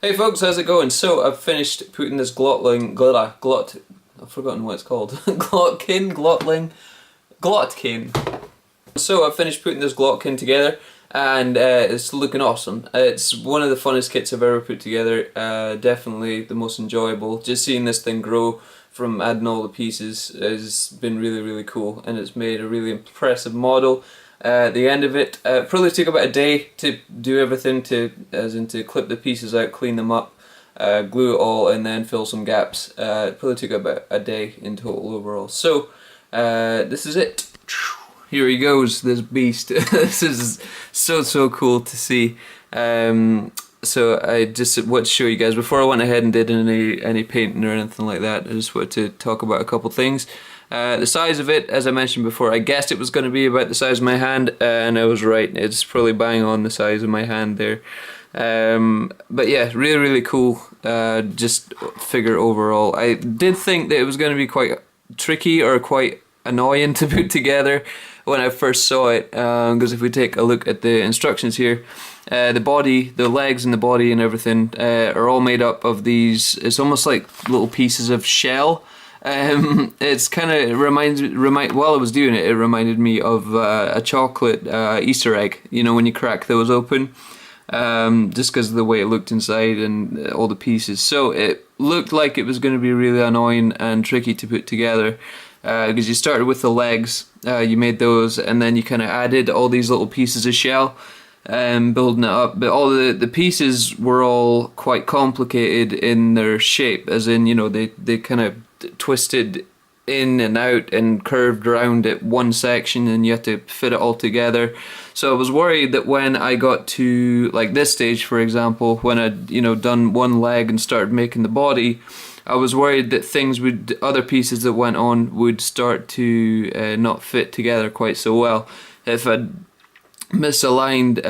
Hey folks, how's it going? So I've finished putting this I've forgotten what it's called. Glottkin. So I've finished putting this Glottkin together, and it's looking awesome. It's one of the funnest kits I've ever put together. Definitely the most enjoyable. Just seeing this thing grow from adding all the pieces has been really cool, and it's made a really impressive model. At the end of it, probably took about a day to do everything, to clip the pieces out, clean them up, glue it all, and then fill some gaps. It probably took about a day in total overall. So this is it. Here he goes, this beast. This is so cool to see. So I just want to show you guys, before I went ahead and did any painting or anything like that, I just wanted to talk about a couple things. The size of it, as I mentioned before, I guessed it was going to be about the size of my hand, and I was right. It's probably bang on the size of my hand there. But yeah, really cool. Just figure overall. I did think that it was going to be quite tricky or quite annoying to put together when I first saw it, because if we take a look at the instructions here, the body, the legs and the body and everything are all made up of these, it's almost like little pieces of shell. It's kind of while I was doing it, it reminded me of a chocolate Easter egg, you know, when you crack those open, just because of the way it looked inside and all the pieces. So it looked like it was going to be really annoying and tricky to put together, because you started with the legs, you made those, and then you kind of added all these little pieces of shell, building it up. But all the pieces were all quite complicated in their shape, as in, you know, they kind of twisted in and out and curved around at one section, and you had to fit it all together. So I was worried that when I got to like this stage, for example, when I'd, you know, done one leg and started making the body, I was worried that other pieces that went on would start to not fit together quite so well. If I'd misaligned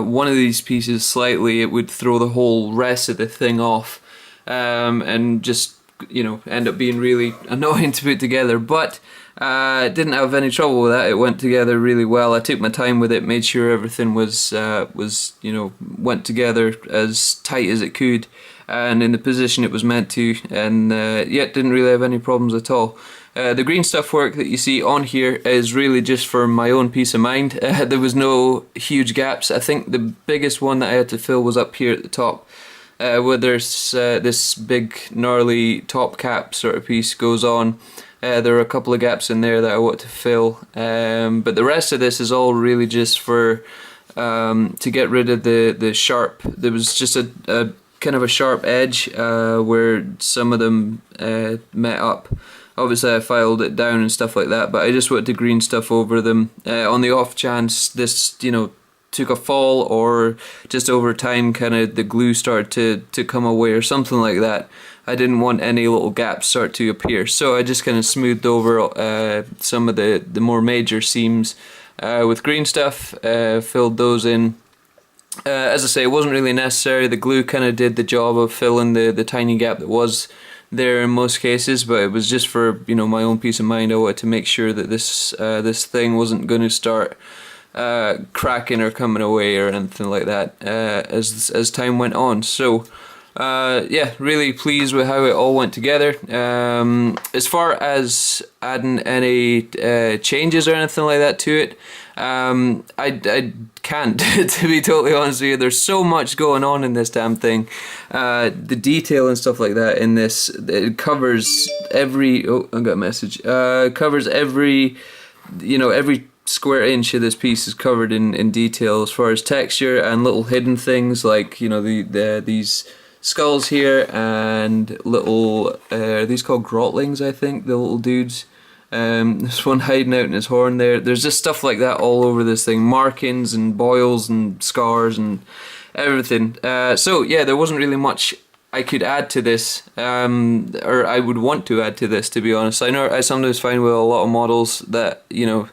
one of these pieces slightly, it would throw the whole rest of the thing off, and just, you know, end up being really annoying to put together. But didn't have any trouble with that. It went together really well. I took my time with it, made sure everything was you know, went together as tight as it could and in the position it was meant to, and yet didn't really have any problems at all. The green stuff work that you see on here is really just for my own peace of mind. There was no huge gaps. I think the biggest one that I had to fill was up here at the top, where there's this big gnarly top cap sort of piece goes on. There are a couple of gaps in there that I want to fill, but the rest of this is all really just for to get rid of the sharp. There was just a kind of a sharp edge where some of them met up. Obviously I filed it down and stuff like that, but I just wanted to green stuff over them on the off chance this, you know, took a fall, or just over time kind of the glue started to come away or something like that. I didn't want any little gaps start to appear, so I just kind of smoothed over some of the more major seams with green stuff, filled those in. As I say, it wasn't really necessary. The glue kind of did the job of filling the tiny gap that was there in most cases, but it was just for, you know, my own peace of mind. I wanted to make sure that this thing wasn't going to start cracking or coming away or anything like that as time went on. So yeah, really pleased with how it all went together. As far as adding any changes or anything like that to it, I can't, to be totally honest with you. There's so much going on in this damn thing. The detail and stuff like that in this, it covers every, oh, I got a message, covers every, you know, every square inch of this piece is covered in detail as far as texture and little hidden things, like, you know, these skulls here and little, are these called grottlings, I think, the little dudes. There's one hiding out in his horn there. There's just stuff like that all over this thing, markings and boils and scars and everything. So yeah, there wasn't really much I could add to this, or I would want to add to this, to be honest. I know I sometimes find with a lot of models that, you know,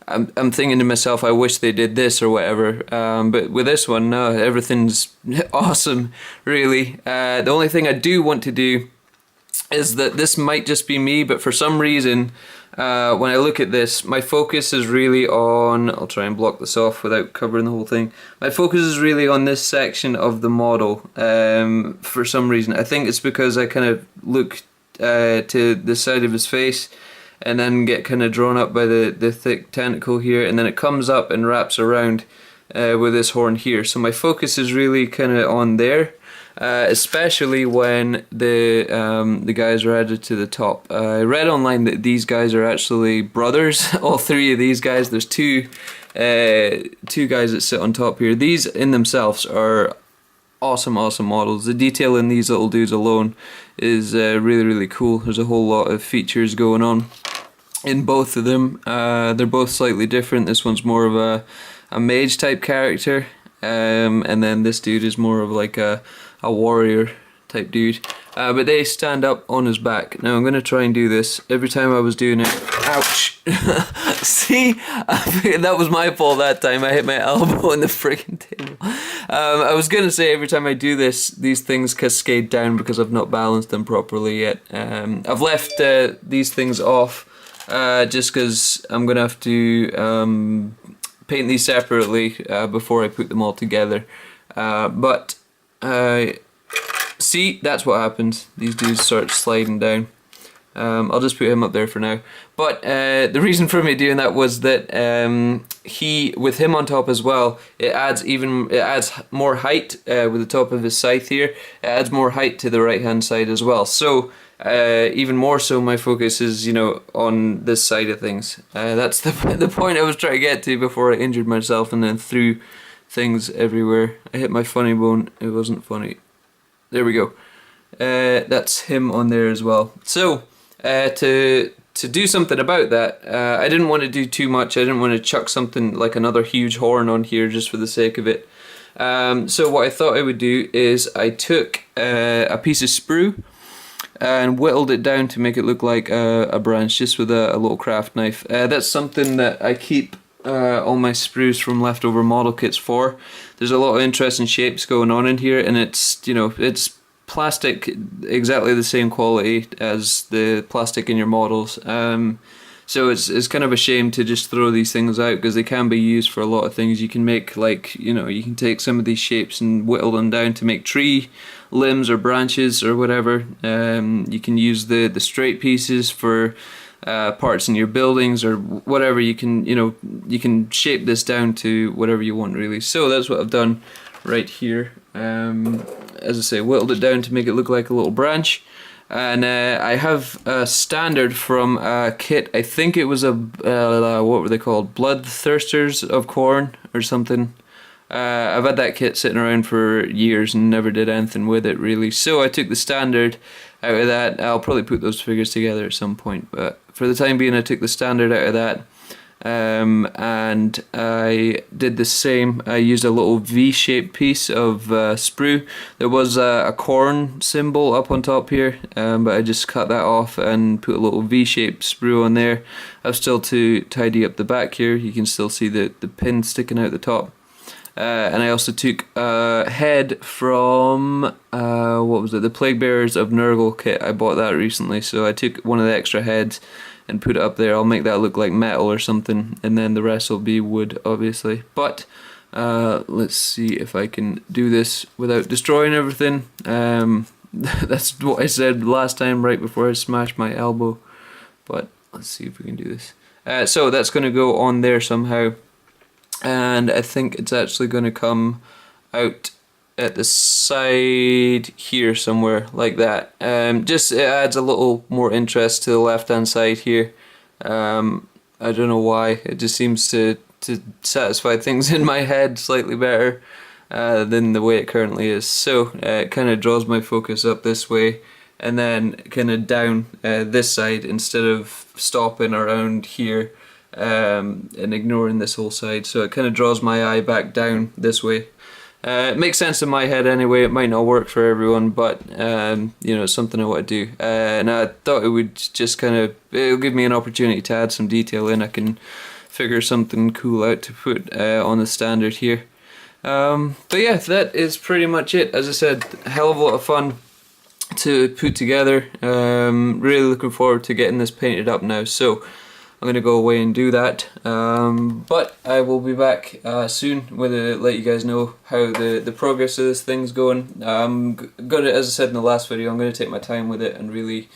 I'm thinking to myself, I wish they did this or whatever, but with this one, no, everything's awesome, really. The only thing I do want to do is that, this might just be me, but for some reason when I look at this, my focus is really on, I'll try and block this off without covering the whole thing. My focus is really on this section of the model for some reason. I think it's because I kind of look to the side of his face and then get kind of drawn up by the thick tentacle here, and then it comes up and wraps around with this horn here. So my focus is really kind of on there. Especially when the guys are added to the top. I read online that these guys are actually brothers. All three of these guys. There's two guys that sit on top here. These in themselves are awesome models. The detail in these little dudes alone is really cool. There's a whole lot of features going on in both of them. They're both slightly different. This one's more of a mage type character, and then this dude is more of like a warrior type dude, but they stand up on his back. Now I'm going to try and do this. Every time I was doing it, ouch, see, that was my fault that time. I hit my elbow in the friggin' table. I was going to say every time I do this, these things cascade down because I've not balanced them properly yet. I've left these things off just because I'm going to have to paint these separately before I put them all together, but see, that's what happens. These dudes start sliding down. I'll just put him up there for now. But the reason for me doing that was that with him on top as well, it adds more height with the top of his scythe here. It adds more height to the right hand side as well. So even more so, my focus is, you know, on this side of things. That's the point I was trying to get to before I injured myself and then threw things everywhere. I hit my funny bone. It wasn't funny. There we go. That's him on there as well. So to do something about that, I didn't want to do too much. I didn't want to chuck something like another huge horn on here just for the sake of it. So what I thought I would do is I took a piece of sprue and whittled it down to make it look like a branch, just with a little craft knife. That's something that I keep all my sprues from leftover model kits for. There's a lot of interesting shapes going on in here, and it's, you know, it's plastic exactly the same quality as the plastic in your models. So it's kind of a shame to just throw these things out because they can be used for a lot of things. You can make, like, you know, you can take some of these shapes and whittle them down to make tree limbs or branches or whatever. You can use the straight pieces for parts in your buildings or whatever. You can, you know, you can shape this down to whatever you want really. So that's what I've done right here. As I say, whittled it down to make it look like a little branch. And I have a standard from a kit. I think it was a what were they called? Bloodthirsters of Khorne or something. I've had that kit sitting around for years and never did anything with it really. So I took the standard out of that. I'll probably put those figures together at some point, but for the time being I took the standard out of that. And I did the same. I used a little V-shaped piece of sprue. There was a Khorne symbol up on top here, but I just cut that off and put a little V-shaped sprue on there. I've still to tidy up the back here. You can still see the pin sticking out the top. And I also took a head from what was it? The Plague Bearers of Nurgle kit. I bought that recently, so I took one of the extra heads and put it up there. I'll make that look like metal or something, and then the rest will be wood, obviously. But let's see if I can do this without destroying everything. That's what I said last time, right before I smashed my elbow. But let's see if we can do this. So that's going to go on there somehow, and I think it's actually going to come out at the side here somewhere, like that. Just it adds a little more interest to the left hand side here. I don't know why, it just seems to satisfy things in my head slightly better than the way it currently is. So it kind of draws my focus up this way and then kind of down this side instead of stopping around here and ignoring this whole side. So it kind of draws my eye back down this way. It makes sense in my head anyway. It might not work for everyone, but you know, it's something I want to do. And I thought it would just kind of, it'll give me an opportunity to add some detail in. I can figure something cool out to put on the standard here. But yeah, that is pretty much it. As I said, a hell of a lot of fun to put together. Really looking forward to getting this painted up now, so I'm going to go away and do that. But I will be back soon with let you guys know how the progress of this thing's going. I'm gonna, as I said in the last video, I'm going to take my time with it and really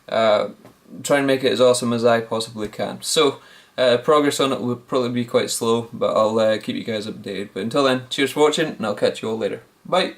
try and make it as awesome as I possibly can. So progress on it will probably be quite slow, but I'll keep you guys updated. But until then, cheers for watching, and I'll catch you all later. Bye!